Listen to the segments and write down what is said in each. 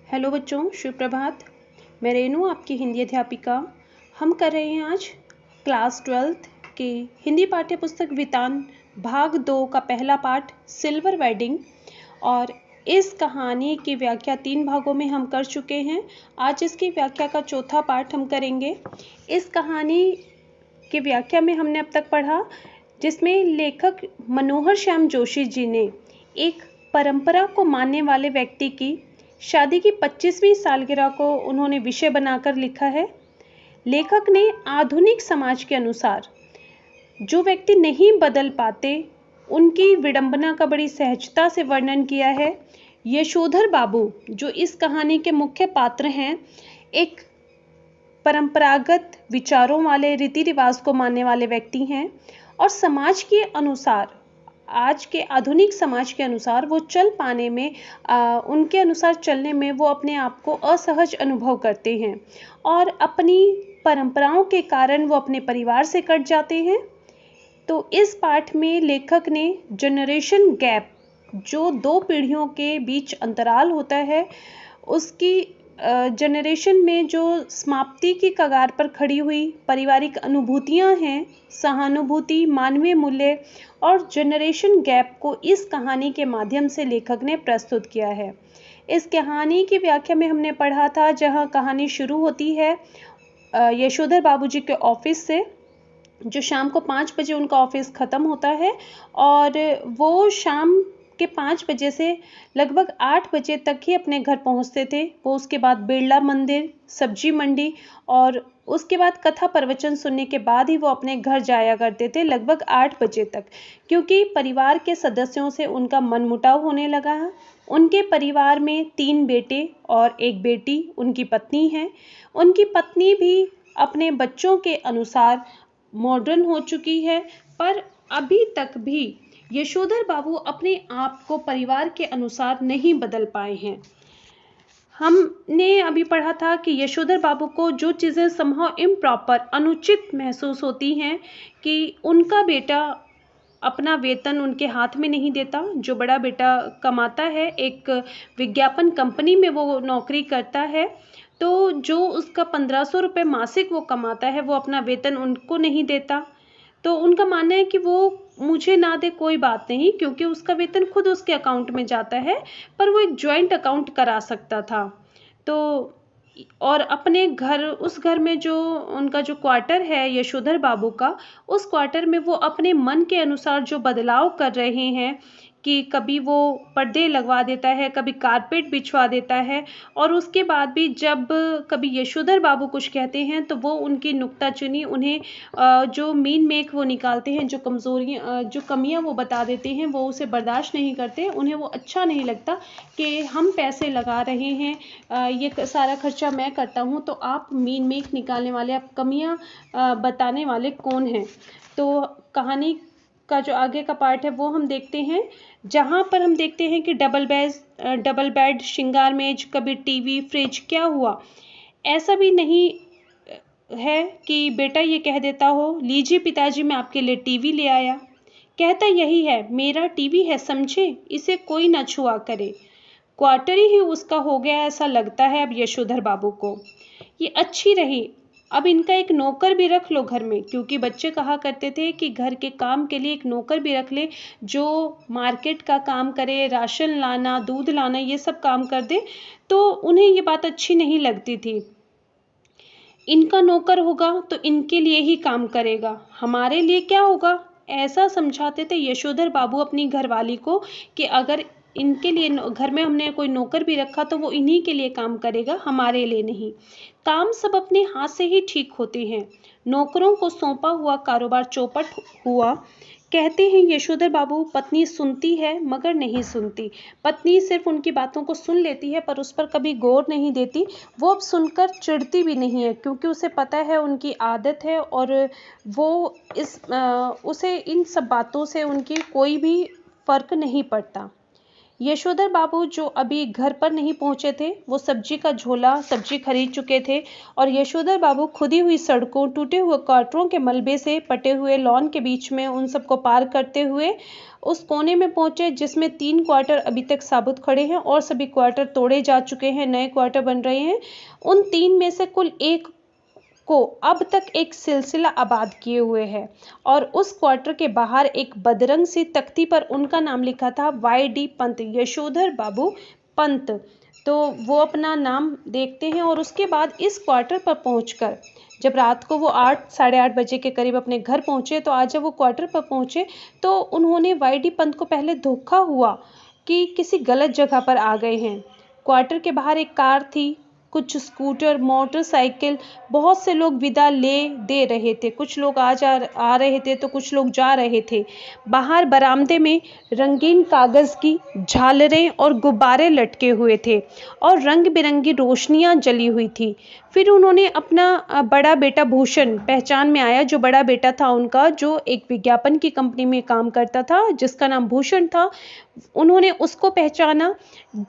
Hello बच्चों, शुभ प्रभात। मैं रेनू, आपकी हिंदी अध्यापिका। हम कर रहे हैं आज क्लास 12th के हिंदी पाठ्य पुस्तक वितान भाग 2 का पहला पाठ सिल्वर वेडिंग। और इस कहानी की व्याख्या 3 भागों में हम कर चुके हैं। आज इसकी व्याख्या का चौथा पाठ हम करेंगे। इस कहानी की व्याख्या में हमने अब तक पढ़ा, जिसमें लेखक मनोहर श्याम जोशी जी ने एक परंपरा को मानने वाले व्यक्ति की शादी की 25वीं सालगिरह को उन्होंने विषय बनाकर लिखा है। लेखक ने आधुनिक समाज के अनुसार जो व्यक्ति नहीं बदल पाते उनकी विडंबना का बड़ी सहजता से वर्णन किया है। यशोधर बाबू, जो इस कहानी के मुख्य पात्र हैं, एक परंपरागत विचारों वाले, रीति रिवाज को मानने वाले व्यक्ति हैं और समाज के अनुसार, आज के आधुनिक समाज के अनुसार वो चल पाने में, उनके अनुसार चलने में वो अपने आप को असहज अनुभव करते हैं और अपनी परंपराओं के कारण वो अपने परिवार से कट जाते हैं। तो इस पाठ में लेखक ने जनरेशन गैप, जो 2 पीढ़ियों के बीच अंतराल होता है, उसकी जनरेशन में जो समाप्ति की कगार पर खड़ी हुई पारिवारिक अनुभूतियां हैं, सहानुभूति, मानवीय मूल्य और जनरेशन गैप को इस कहानी के माध्यम से लेखक ने प्रस्तुत किया है। इस कहानी की व्याख्या में हमने पढ़ा था, जहां कहानी शुरू होती है यशोधर बाबूजी के ऑफिस से, जो शाम को 5 बजे उनका ऑफिस ख़त्म होता है और वो शाम के 5 बजे से लगभग 8 बजे तक ही अपने घर पहुंचते थे। वो उसके बाद बिरला मंदिर, सब्जी मंडी और उसके बाद कथा प्रवचन सुनने के बाद ही वो अपने घर जाया करते थे, लगभग 8 बजे तक, क्योंकि परिवार के सदस्यों से उनका मनमुटाव होने लगा है। उनके परिवार में 3 बेटे और 1 बेटी, उनकी पत्नी है। उनकी पत्नी भी अपने बच्चों के अनुसार मॉडर्न हो चुकी है, पर अभी तक भी यशोधर बाबू अपने आप को परिवार के अनुसार नहीं बदल पाए हैं। हमने अभी पढ़ा था कि यशोधर बाबू को जो चीज़ें समहाउ इम्प्रॉपर, अनुचित महसूस होती हैं कि उनका बेटा अपना वेतन उनके हाथ में नहीं देता। जो बड़ा बेटा कमाता है, एक विज्ञापन कंपनी में वो नौकरी करता है, तो जो उसका 1500 रुपये मासिक वो कमाता है, वो अपना वेतन उनको नहीं देता। तो उनका मानना है कि वो मुझे ना दे कोई बात नहीं, क्योंकि उसका वेतन खुद उसके अकाउंट में जाता है, पर वो एक जॉइंट अकाउंट करा सकता था। तो और अपने घर, उस घर में जो उनका जो क्वार्टर है यशोधर बाबू का, उस क्वार्टर में वो अपने मन के अनुसार जो बदलाव कर रहे हैं कि कभी वो पर्दे लगवा देता है, कभी कारपेट बिछवा देता है, और उसके बाद भी जब कभी यशोधर बाबू कुछ कहते हैं तो वो उनकी नुक्ताचीनी, उन्हें जो मीन मेक वो निकालते हैं, जो कमज़ोरियाँ, जो कमियां वो बता देते हैं, वो उसे बर्दाश्त नहीं करते। उन्हें वो अच्छा नहीं लगता कि हम पैसे लगा रहे हैं, ये सारा खर्चा मैं करता हूँ, तो आप मीन मेक निकालने वाले, आप कमियाँ बताने वाले कौन हैं। तो कहानी का जो आगे का पार्ट है वो हम देखते हैं, जहाँ पर हम देखते हैं कि डबल बेड, श्रृंगार मेज, कभी टीवी, फ्रिज। क्या हुआ? ऐसा भी नहीं है कि बेटा ये कह देता हो, लीजिए पिताजी मैं आपके लिए टीवी ले आया। कहता यही है, मेरा टीवी है, समझे, इसे कोई ना छुआ करे। क्वार्टर ही उसका हो गया ऐसा लगता है अब यशोधर बाबू को। ये अच्छी रही, अब इनका एक नौकर भी रख लो घर में, क्योंकि बच्चे कहा करते थे कि घर के काम के लिए एक नौकर भी रख ले, जो मार्केट का काम करे, राशन लाना, दूध लाना, ये सब काम कर दे। तो उन्हें ये बात अच्छी नहीं लगती थी। इनका नौकर होगा तो इनके लिए ही काम करेगा, हमारे लिए क्या होगा, ऐसा समझाते थे यशोधर बाबू अपनी घरवाली को कि अगर इनके लिए घर में हमने कोई नौकर भी रखा तो वो इन्हीं के लिए काम करेगा, हमारे लिए नहीं। काम सब अपने हाथ से ही ठीक होते हैं, नौकरों को सौंपा हुआ कारोबार चौपट हुआ। कहते हैं यशोधर बाबू, पत्नी सुनती है मगर नहीं सुनती। पत्नी सिर्फ उनकी बातों को सुन लेती है, पर उस पर कभी गौर नहीं देती। वो अब सुनकर चिढ़ती भी नहीं है, क्योंकि उसे पता है, उनकी आदत है, और वो उसे इन सब बातों से उनकी कोई भी फर्क नहीं पड़ता। यशोधर बाबू जो अभी घर पर नहीं पहुंचे थे, वो सब्जी का झोला सब्जी खरीद चुके थे और यशोधर बाबू खुदी हुई सड़कों, टूटे हुए क्वार्टरों के मलबे से पटे हुए लॉन के बीच में उन सबको पार करते हुए उस कोने में पहुंचे जिसमें 3 क्वार्टर अभी तक साबुत खड़े हैं और सभी क्वार्टर तोड़े जा चुके हैं, नए क्वार्टर बन रहे हैं। उन 3 में से कुल एक को अब तक एक सिलसिला आबाद किए हुए है और उस क्वार्टर के बाहर एक बदरंग सी तख्ती पर उनका नाम लिखा था, YD पंत, यशोधर बाबू पंत। तो वो अपना नाम देखते हैं और उसके बाद इस क्वार्टर पर पहुंचकर जब रात को वो 8 साढ़े 8 बजे के करीब अपने घर पहुंचे, तो आज जब वो क्वार्टर पर पहुंचे तो उन्होंने YD पंत को पहले धोखा हुआ कि किसी गलत जगह पर आ गए हैं। क्वार्टर के बाहर एक कार थी, कुछ स्कूटर, मोटरसाइकिल, बहुत से लोग विदा ले दे रहे थे, कुछ लोग आ रहे थे तो कुछ लोग जा रहे थे। बाहर बरामदे में रंगीन कागज की झालरें और गुब्बारे लटके हुए थे और रंग बिरंगी रोशनियां जली हुई थी। फिर उन्होंने अपना बड़ा बेटा भूषण पहचान में आया, जो बड़ा बेटा था उनका, जो एक विज्ञापन की कंपनी में काम करता था जिसका नाम भूषण था। उन्होंने उसको पहचाना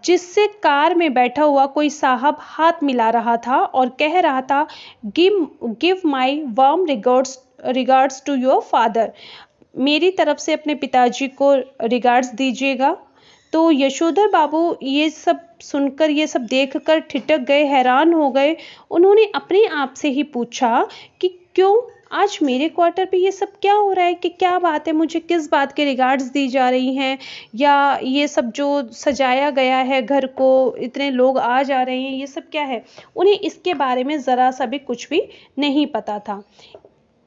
जिससे कार में बैठा हुआ कोई साहब हाथ मिला रहा था और कह रहा था, give my warm regards to your father, मेरी तरफ से अपने पिताजी को रिगार्ड्स दीजिएगा। तो यशोधर बाबू ये सब सुनकर, ये सब देखकर ठिठक गए, हैरान हो गए। उन्होंने अपने आप से ही पूछा कि क्यों आज मेरे क्वार्टर पे ये सब क्या हो रहा है, कि क्या बात है, मुझे किस बात के रिगार्ड्स दी जा रही हैं, या ये सब जो सजाया गया है घर को, इतने लोग आ जा रहे हैं, ये सब क्या है। उन्हें इसके बारे में ज़रा सा भी कुछ भी नहीं पता था।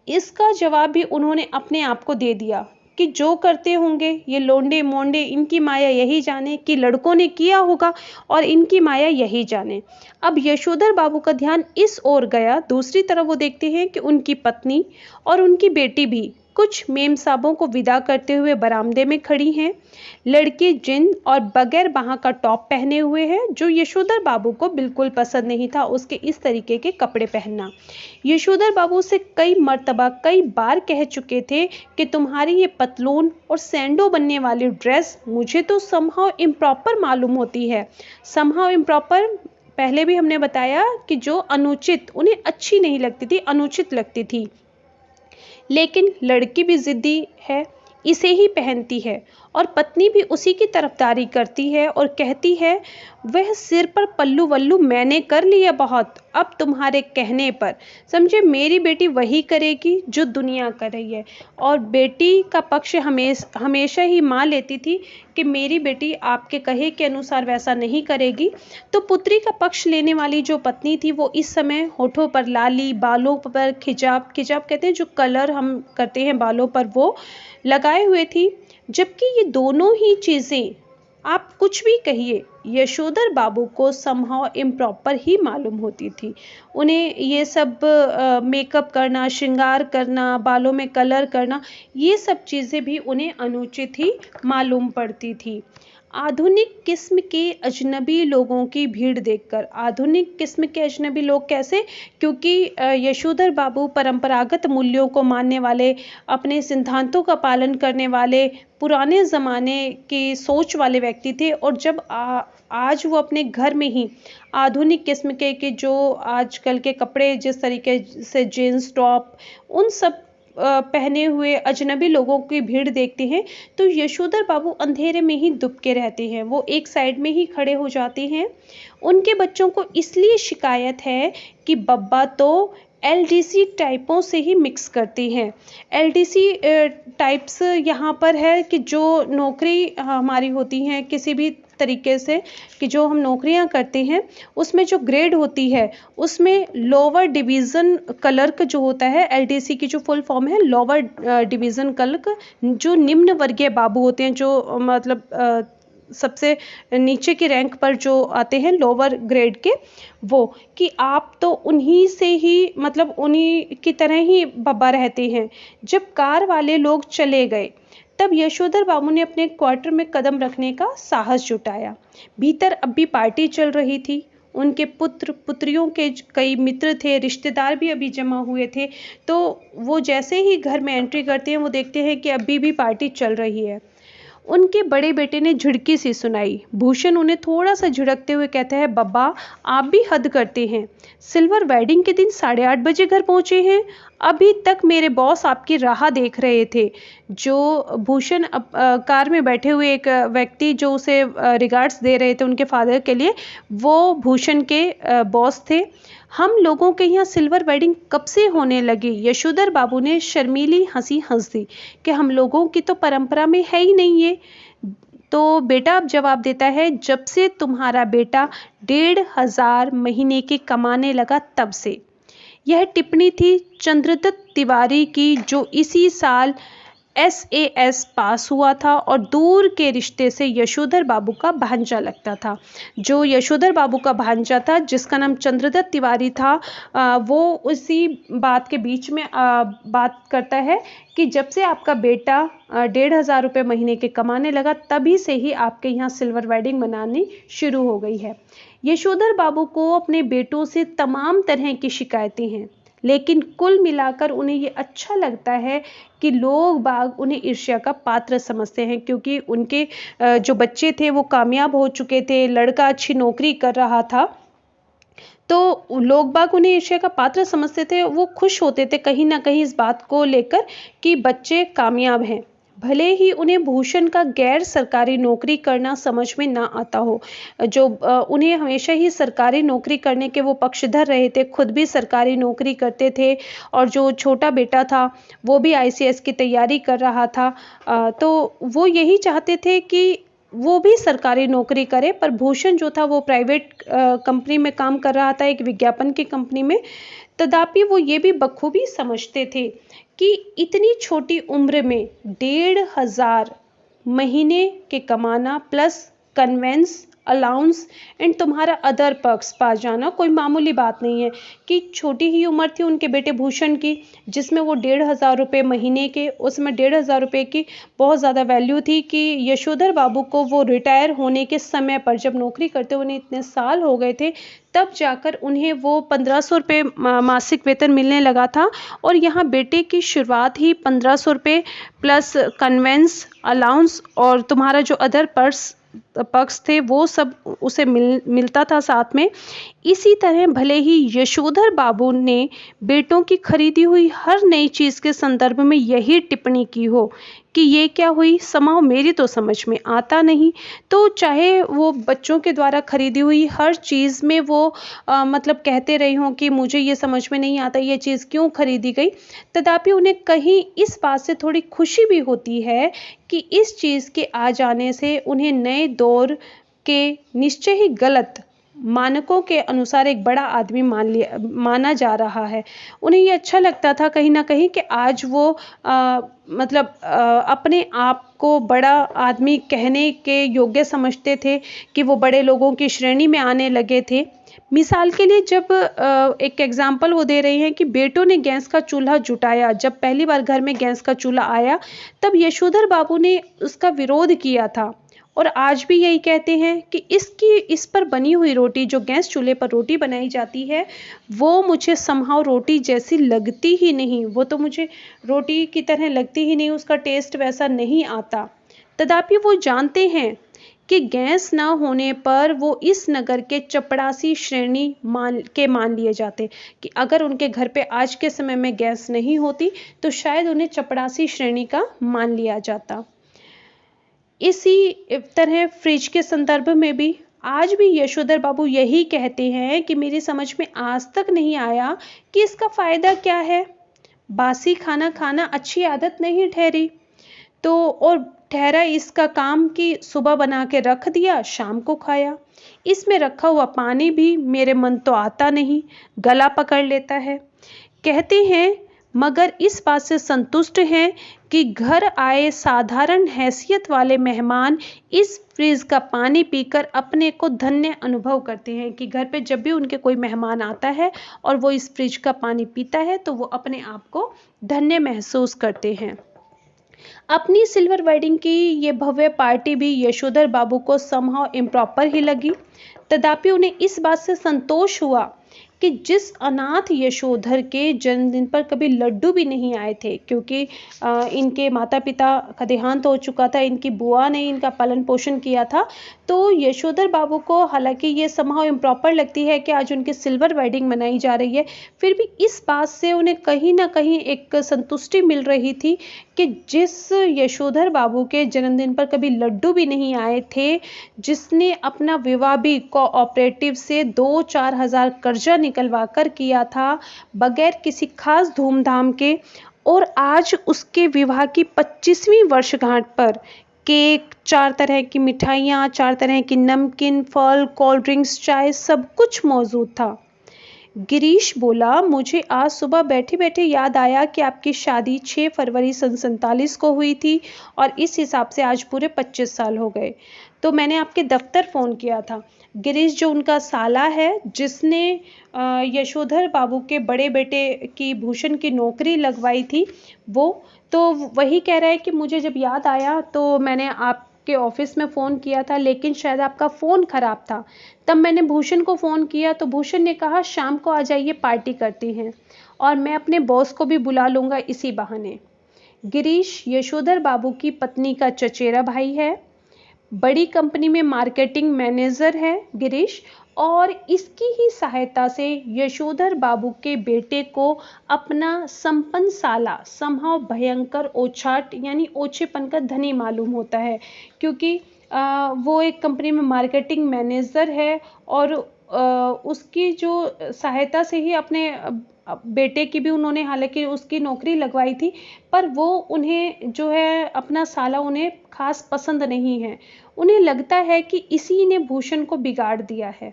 इसका जवाब भी उन्होंने अपने आप को दे दिया कि जो करते होंगे ये लोंडे मोंडे, इनकी माया यही जाने, कि लड़कों ने किया होगा और इनकी माया यही जाने। अब यशोधर बाबू का ध्यान इस ओर गया। दूसरी तरफ वो देखते हैं कि उनकी पत्नी और उनकी बेटी भी कुछ मेम साहबों को विदा करते हुए बरामदे में खड़ी हैं। लड़की जींस और बगैर बाह का टॉप पहने हुए है, जो यशोधर बाबू को बिल्कुल पसंद नहीं था उसके इस तरीके के कपड़े पहनना। यशोधर बाबू से कई मर्तबा कई बार कह चुके थे कि तुम्हारी ये पतलून और सैंडो बनने वाली ड्रेस मुझे तो समहाउ इम्प्रॉपर मालूम होती है। समहाउ इम्प्रॉपर पहले भी हमने बताया कि जो अनुचित, उन्हें अच्छी नहीं लगती थी, अनुचित लगती थी। लेकिन लड़की भी जिद्दी है, इसे ही पहनती है और पत्नी भी उसी की तरफदारी करती है और कहती है, वह सिर पर पल्लू वल्लू मैंने कर लिया बहुत, अब तुम्हारे कहने पर। समझे, मेरी बेटी वही करेगी जो दुनिया कर रही है। और बेटी का पक्ष हमेशा ही माँ लेती थी कि मेरी बेटी आपके कहे के अनुसार वैसा नहीं करेगी। तो पुत्री का पक्ष लेने वाली जो पत्नी थी, वो इस समय होठों पर लाली, बालों पर खिजाब कहते हैं जो कलर हम करते हैं बालों पर, वो लगाए हुए थी। जबकि ये दोनों ही चीज़ें, आप कुछ भी कहिए, यशोधर बाबू को समहाउ इम्प्रॉपर ही मालूम होती थी। उन्हें ये सब मेकअप करना, श्रृंगार करना, बालों में कलर करना, ये सब चीज़ें भी उन्हें अनुचित ही मालूम पड़ती थी। आधुनिक किस्म के अजनबी लोगों की भीड़ देखकर, आधुनिक किस्म के अजनबी लोग कैसे, क्योंकि यशोधर बाबू परंपरागत मूल्यों को मानने वाले, अपने सिद्धांतों का पालन करने वाले, पुराने ज़माने की सोच वाले व्यक्ति थे। और जब आज वो अपने घर में ही आधुनिक किस्म के जो आजकल के कपड़े जिस तरीके से जीन्स टॉप, उन सब पहने हुए अजनबी लोगों की भीड़ देखते हैं, तो यशोधर बाबू अंधेरे में ही दुबके रहते हैं। वो एक साइड में ही खड़े हो जाते हैं। उनके बच्चों को इसलिए शिकायत है कि बब्बा तो LDC टाइपों से ही मिक्स करती हैं। LDC टाइप्स यहाँ पर है कि जो नौकरी हमारी होती हैं किसी भी तरीके से, कि जो हम नौकरियां करते हैं उसमें जो ग्रेड होती है, उसमें लोअर डिवीज़न क्लर्क जो होता है, LDC की जो फुल फॉर्म है लोअर डिवीज़न क्लर्क, जो निम्न वर्गीय बाबू होते हैं, जो मतलब सबसे नीचे की रैंक पर जो आते हैं लोअर ग्रेड के, वो, कि आप तो उन्हीं से ही, मतलब उन्हीं की तरह ही बब्बा रहते हैं। जब कार वाले लोग चले गए तब यशोधर बाबू ने अपने क्वार्टर में कदम रखने का साहस जुटाया। भीतर अब भी पार्टी चल रही थी। उनके पुत्र पुत्रियों के कई मित्र थे, रिश्तेदार भी अभी जमा हुए थे। तो वो जैसे ही घर में एंट्री करते हैं, वो देखते हैं कि अभी भी पार्टी चल रही है। उनके बड़े बेटे ने झिड़की सी सुनाई। भूषण उन्हें थोड़ा सा झिड़कते हुए कहता है, बब्बा आप भी हद करते हैं। सिल्वर वेडिंग के दिन 8:30 बजे घर पहुंचे हैं। अभी तक मेरे बॉस आपकी राह देख रहे थे। जो भूषण कार में बैठे हुए एक व्यक्ति जो उसे रिगार्ड्स दे रहे थे उनके फादर के लिए, वो भूषण के बॉस थे। हम लोगों के यहाँ सिल्वर वेडिंग कब से होने लगी? यशोधर बाबू ने शर्मीली हंसी हंस दी कि हम लोगों की तो परंपरा में है ही नहीं ये। तो बेटा अब जवाब देता है, जब से तुम्हारा बेटा 1,500 महीने के कमाने लगा तब से। यह टिप्पणी थी चंद्रदत्त तिवारी की, जो इसी साल SAS पास हुआ था और दूर के रिश्ते से यशोधर बाबू का भांजा लगता था। जो यशोधर बाबू का भांजा था जिसका नाम चंद्रदत्त तिवारी था, वो उसी बात के बीच में बात करता है कि जब से आपका बेटा 1,500 रुपये महीने के कमाने लगा तभी से ही आपके यहाँ सिल्वर वेडिंग मनानी शुरू हो गई है। यशोधर बाबू को अपने बेटों से तमाम तरह की शिकायतें हैं, लेकिन कुल मिलाकर उन्हें ये अच्छा लगता है कि लोग बाग उन्हें ईर्ष्या का पात्र समझते हैं, क्योंकि उनके जो बच्चे थे वो कामयाब हो चुके थे, लड़का अच्छी नौकरी कर रहा था, तो लोग बाग उन्हें ईर्ष्या का पात्र समझते थे। वो खुश होते थे कहीं ना कहीं इस बात को लेकर कि बच्चे कामयाब हैं, भले ही उन्हें भूषण का गैर सरकारी नौकरी करना समझ में ना आता हो। जो उन्हें हमेशा ही सरकारी नौकरी करने के वो पक्षधर रहे थे, खुद भी सरकारी नौकरी करते थे और जो छोटा बेटा था वो भी ICS की तैयारी कर रहा था। तो वो यही चाहते थे कि वो भी सरकारी नौकरी करे, पर भूषण जो था वो प्राइवेट कंपनी में काम कर रहा था, एक विज्ञापन की कंपनी में। तथापि वो ये भी बखूबी समझते थे कि इतनी छोटी उम्र में 1,500 महीने के कमाना प्लस कन्वेंस अलाउंस एंड तुम्हारा अदर पर्क्स पा जाना कोई मामूली बात नहीं है। कि छोटी ही उम्र थी उनके बेटे भूषण की, जिसमें वो 1,500 रुपये महीने के, उसमें 1,500 रुपये की बहुत ज़्यादा वैल्यू थी कि यशोधर बाबू को वो रिटायर होने के समय पर, जब नौकरी करते उन्हें इतने साल हो गए थे, तब जाकर उन्हें वो 1,500 रुपये मासिक वेतन मिलने लगा था। और यहाँ बेटे की शुरुआत ही 1,500 रुपये प्लस कन्वेंस अलाउंस और तुम्हारा जो अदर पक्ष थे वो सब उसे मिलता था साथ में। इसी तरह भले ही यशोधर बाबू ने बेटों की खरीदी हुई हर नई चीज़ के संदर्भ में यही टिप्पणी की हो कि ये क्या हुई, समाओ मेरी तो समझ में आता नहीं। तो चाहे वो बच्चों के द्वारा खरीदी हुई हर चीज़ में वो मतलब कहते रहे हों कि मुझे ये समझ में नहीं आता ये चीज़ क्यों खरीदी गई, तथापि उन्हें कहीं इस बात से थोड़ी खुशी भी होती है कि इस चीज़ के आ जाने से उन्हें नए दौर के निश्चय ही गलत मानकों के अनुसार एक बड़ा आदमी माना जा रहा है। उन्हें ये अच्छा लगता था कहीं ना कहीं कि आज वो अपने आप को बड़ा आदमी कहने के योग्य समझते थे कि वो बड़े लोगों की श्रेणी में आने लगे थे। मिसाल के लिए जब एक एग्जाम्पल वो दे रही हैं कि बेटों ने गैस का चूल्हा जुटाया, जब पहली बार घर में गैस का चूल्हा आया तब यशोधर बाबू ने उसका विरोध किया था और आज भी यही कहते हैं कि इस पर बनी हुई रोटी, जो गैस चूल्हे पर रोटी बनाई जाती है, वो मुझे समहाउ रोटी जैसी लगती ही नहीं, वो तो मुझे रोटी की तरह लगती ही नहीं, उसका टेस्ट वैसा नहीं आता। तथापि वो जानते हैं कि गैस ना होने पर वो इस नगर के चपड़ासी श्रेणी मान लिए जाते, कि अगर उनके घर पे आज के समय में गैस नहीं होती तो शायद उन्हें चपड़ासी श्रेणी का मान लिया जाता। इसी तरह फ्रिज के संदर्भ में भी आज भी यशोधर बाबू यही कहते हैं कि मेरी समझ में आज तक नहीं आया कि इसका फायदा क्या है। बासी खाना खाना अच्छी आदत नहीं ठहरी, तो और ठहरा इसका काम कि सुबह बना के रख दिया, शाम को खाया। इसमें रखा हुआ पानी भी मेरे मन तो आता नहीं, गला पकड़ लेता है। कहते हैं मगर इस बात से संतुष्ट हैं कि घर आए साधारण हैसियत वाले मेहमान इस फ्रिज का पानी पीकर अपने को धन्य अनुभव करते हैं, कि घर पे जब भी उनके कोई मेहमान आता है और वो इस फ्रिज का पानी पीता है तो वो अपने आप को धन्य महसूस करते हैं। अपनी सिल्वर वेडिंग की ये भव्य पार्टी भी यशोधर बाबू को समहाउ इम्प्रॉपर ही लगी, तथापि उन्हें इस बात से संतोष हुआ कि जिस अनाथ यशोधर के जन्मदिन पर कभी लड्डू भी नहीं आए थे, क्योंकि इनके माता पिता का देहांत हो चुका था, इनकी बुआ ने इनका पालन पोषण किया था। तो यशोधर बाबू को हालांकि ये समहाउ इम्प्रॉपर लगती है कि आज उनकी सिल्वर वेडिंग मनाई जा रही है, फिर भी इस बात से उन्हें कहीं ना कहीं एक संतुष्टि मिल रही थी कि जिस यशोधर बाबू के जन्मदिन पर कभी लड्डू भी नहीं आए थे, जिसने अपना विवाह भी कोऑपरेटिव से 2-4 हज़ार कर्जा निकलवा कर किया था बगैर किसी खास धूमधाम के, और आज उसके विवाह की 25वीं वर्षगांठ पर केक, 4 तरह की मिठाइयाँ, 4 तरह की नमकीन, फल, कोल्ड ड्रिंक्स, चाय, सब कुछ मौजूद था। गिरीश बोला, मुझे आज सुबह बैठे बैठे याद आया कि आपकी शादी 6 फरवरी सन 47 को हुई थी और इस हिसाब से आज पूरे 25 साल हो गए। तो मैंने आपके दफ्तर फ़ोन किया था। गिरीश जो उनका साला है, जिसने यशोधर बाबू के बड़े बेटे की भूषण की नौकरी लगवाई थी, वो तो वही कह रहा है कि मुझे जब याद आया तो मैंने आपके ऑफिस में फ़ोन किया था, लेकिन शायद आपका फ़ोन ख़राब था। तब मैंने भूषण को फ़ोन किया तो भूषण ने कहा शाम को आ जाइए, पार्टी करती हैं, और मैं अपने बॉस को भी बुला लूँगा इसी बहाने। गिरीश यशोधर बाबू की पत्नी का चचेरा भाई है, बड़ी कंपनी में मार्केटिंग मैनेजर है गिरीश, और इसकी ही सहायता से यशोधर बाबू के बेटे को अपना संपन्न साला समहाउ भयंकर ओछाट यानी ओछेपन का धनी मालूम होता है, क्योंकि वो एक कंपनी में मार्केटिंग मैनेजर है और उसकी जो सहायता से ही अपने बेटे की भी उन्होंने, हालांकि उसकी नौकरी लगवाई थी, पर वो उन्हें जो है अपना साला उन्हें खास पसंद नहीं है। उन्हें लगता है कि इसी ने भूषण को बिगाड़ दिया है।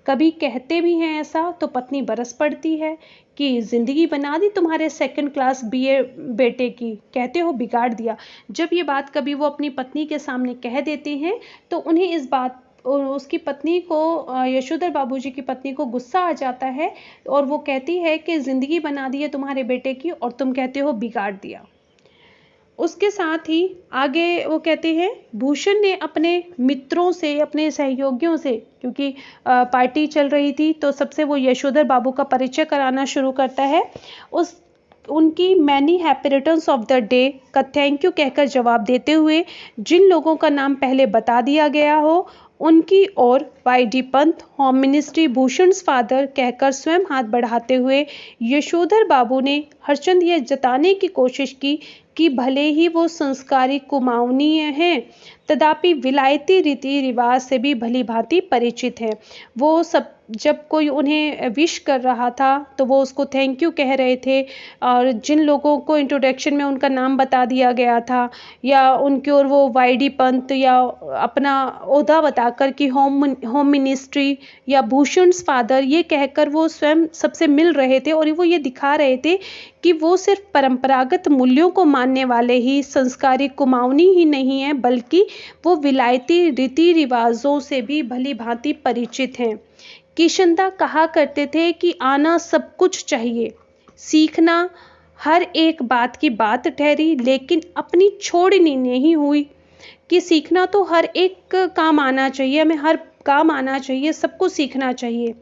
कभी कहते भी हैं ऐसा तो पत्नी बरस पड़ती है कि जिंदगी बना दी तुम्हारे 2nd क्लास बीए बेटे की, कहते हो बिगाड़ दिया। जब ये बात कभी वो अपनी पत्नी के सामने कह देते हैं तो उन्हें इस बात और उसकी पत्नी को, यशोधर बाबूजी की पत्नी को गुस्सा आ जाता है और वो कहती है कि जिंदगी बना दी है तुम्हारे बेटे की और तुम कहते हो बिगाड़ दिया। उसके साथ ही आगे वो कहते हैं भूषण ने अपने मित्रों से, अपने सहयोगियों से, क्योंकि पार्टी चल रही थी तो सबसे वो यशोधर बाबू का परिचय कराना शुरू करता है। उनकी many happy returns of the day का थैंक यू कहकर जवाब देते हुए जिन लोगों का नाम पहले बता दिया गया हो उनकी ओर वाई.डी. पंत, होम मिनिस्ट्री, भूषण्स फादर कहकर स्वयं हाथ बढ़ाते हुए यशोधर बाबू ने हरचंद यह जताने की कोशिश की कि भले ही वो संस्कारी कुमाऊनी हैं, तथापि विलायती रीति रिवाज से भी भली भांति परिचित हैं। वो सब जब कोई उन्हें विश कर रहा था तो वो उसको थैंक यू कह रहे थे, और जिन लोगों को इंट्रोडक्शन में उनका नाम बता दिया गया था या उनकी ओर वो वाई.डी. पंत या अपना ओहदा बताकर कि होम मिनिस्ट्री या भूषण्स फादर ये कहकर वो स्वयं सबसे मिल रहे थे, और वो ये दिखा रहे थे कि वो सिर्फ परंपरागत मूल्यों को मानने वाले ही संस्कारी कुमाऊनी ही नहीं हैं, बल्कि वो विलायती रीति रिवाजों से भी भली भांति परिचित हैं। किशनदा कहा करते थे कि आना सब कुछ चाहिए, सीखना हर एक बात की बात ठहरी, लेकिन अपनी छोड़नी नहीं हुई कि सीखना तो हर एक काम आना चाहिए, हमें हर काम आना चाहिए, सबको सीखना चाहिए।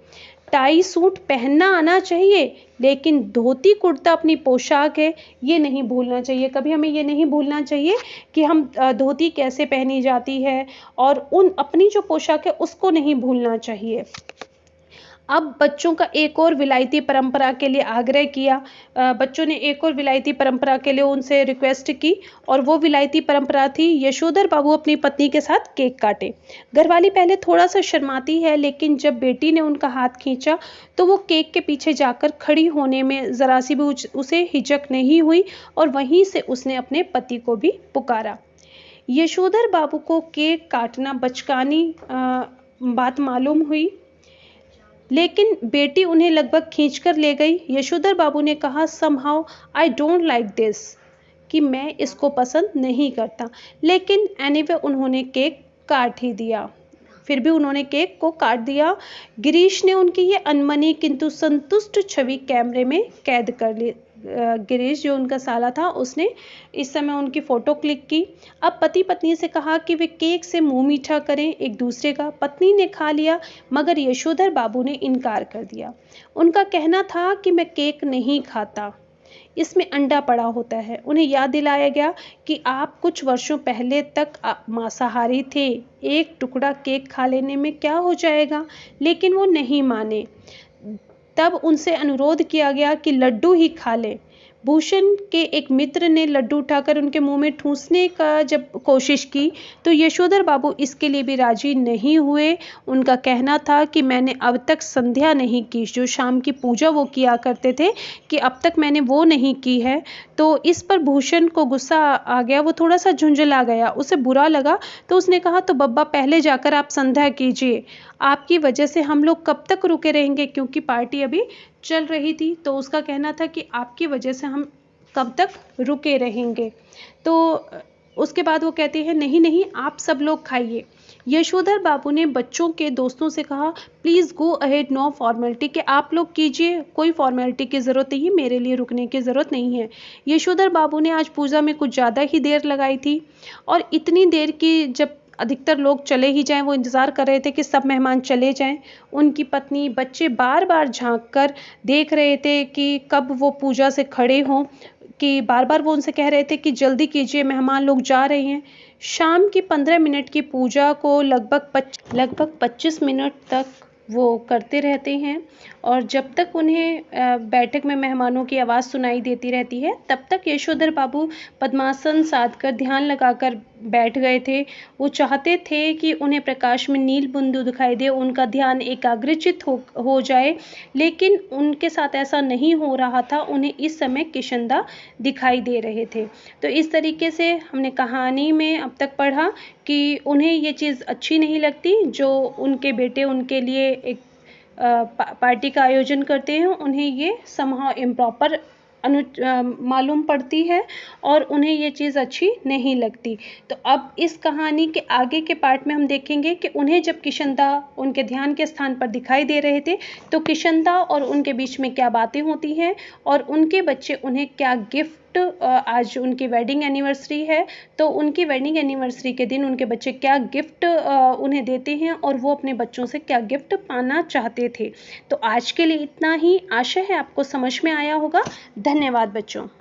टाई सूट पहनना आना चाहिए, लेकिन धोती कुर्ता अपनी पोशाक है, ये नहीं भूलना चाहिए। कभी हमें ये नहीं भूलना चाहिए कि हम धोती कैसे पहनी जाती है, और उन अपनी जो पोशाक है उसको नहीं भूलना चाहिए। अब बच्चों का एक और विलायती परंपरा के लिए आग्रह किया, बच्चों ने एक और विलायती परंपरा के लिए उनसे रिक्वेस्ट की, और वो विलायती परंपरा थी यशोधर बाबू अपनी पत्नी के साथ केक काटे। घरवाली पहले थोड़ा सा शर्माती है, लेकिन जब बेटी ने उनका हाथ खींचा तो वो केक के पीछे जाकर खड़ी होने में ज़रा सी भी उसे हिचक नहीं हुई, और वहीं से उसने अपने पति को भी पुकारा। यशोधर बाबू को केक काटना बचकानी बात मालूम हुई, लेकिन बेटी उन्हें लगभग खींचकर ले गई। यशोधर बाबू ने कहा somehow I don't like this, कि मैं इसको पसंद नहीं करता, लेकिन एनीवे उन्होंने केक काट ही दिया। फिर भी उन्होंने केक को काट दिया। गिरीश ने उनकी ये अनमनी किंतु संतुष्ट छवि कैमरे में कैद कर गिरीश जो उनका साला था उसने इस समय उनकी फ़ोटो क्लिक की। अब पति पत्नी से कहा कि वे केक से मुंह मीठा करें एक दूसरे का। पत्नी ने खा लिया मगर यशोधर बाबू ने इनकार कर दिया। उनका कहना था कि मैं केक नहीं खाता, इसमें अंडा पड़ा होता है। उन्हें याद दिलाया गया कि आप कुछ वर्षों पहले तक मांसाहारी थे, एक टुकड़ा केक खा लेने में क्या हो जाएगा, लेकिन वो नहीं माने। तब उनसे अनुरोध किया गया कि लड्डू ही खा लें। भूषण के एक मित्र ने लड्डू उठाकर उनके मुंह में ठूंसने का जब कोशिश की तो यशोधर बाबू इसके लिए भी राजी नहीं हुए। उनका कहना था कि मैंने अब तक संध्या नहीं की, जो शाम की पूजा वो किया करते थे, कि अब तक मैंने वो नहीं की है। तो इस पर भूषण को गुस्सा आ गया, वो थोड़ा सा झुंझला गया, उसे बुरा लगा। तो उसने कहा तो बब्बा पहले जाकर आप संध्या कीजिए, आपकी वजह से हम लोग कब तक रुके रहेंगे, क्योंकि पार्टी अभी चल रही थी। तो उसका कहना था कि आपकी वजह से हम कब तक रुके रहेंगे। तो उसके बाद वो कहते हैं नहीं नहीं आप सब लोग खाइए। यशोधर बाबू ने बच्चों के दोस्तों से कहा please go ahead, no formality, कि आप लोग कीजिए, कोई फॉर्मेलिटी की ज़रूरत नहीं है, मेरे लिए रुकने की ज़रूरत नहीं है। यशोधर बाबू ने आज पूजा में कुछ ज़्यादा ही देर लगाई थी और इतनी देर की जब अधिकतर लोग चले ही जाएं, वो इंतज़ार कर रहे थे कि सब मेहमान चले जाएं। उनकी पत्नी बच्चे बार बार झांक कर देख रहे थे कि कब वो पूजा से खड़े हों, कि बार बार वो उनसे कह रहे थे कि जल्दी कीजिए मेहमान लोग जा रहे हैं। शाम की 15 मिनट की पूजा को लगभग 25 मिनट तक वो करते रहते हैं और जब तक उन्हें बैठक में मेहमानों की आवाज़ सुनाई देती रहती है तब तक यशोधर बाबू पद्मासन साध कर ध्यान लगाकर बैठ गए थे। वो चाहते थे कि उन्हें प्रकाश में नील बिंदु दिखाई दे, उनका ध्यान एकाग्रचित हो जाए, लेकिन उनके साथ ऐसा नहीं हो रहा था। उन्हें इस समय किशनदा दिखाई दे रहे थे। तो इस तरीके से हमने कहानी में अब तक पढ़ा कि उन्हें ये चीज़ अच्छी नहीं लगती जो उनके बेटे उनके लिए एक पार्टी का आयोजन करते हैं, उन्हें ये समहाउ इम्प्रॉपर मालूम पड़ती है और उन्हें ये चीज़ अच्छी नहीं लगती। तो अब इस कहानी के आगे के पार्ट में हम देखेंगे कि उन्हें जब किशनदा उनके ध्यान के स्थान पर दिखाई दे रहे थे तो किशनदा और उनके बीच में क्या बातें होती हैं और उनके बच्चे उन्हें क्या गिफ्ट, आज उनकी वेडिंग एनिवर्सरी है तो उनकी वेडिंग एनिवर्सरी के दिन उनके बच्चे क्या गिफ्ट उन्हें देते हैं और वो अपने बच्चों से क्या गिफ्ट पाना चाहते थे। तो आज के लिए इतना ही, आशा है आपको समझ में आया होगा। धन्यवाद बच्चों।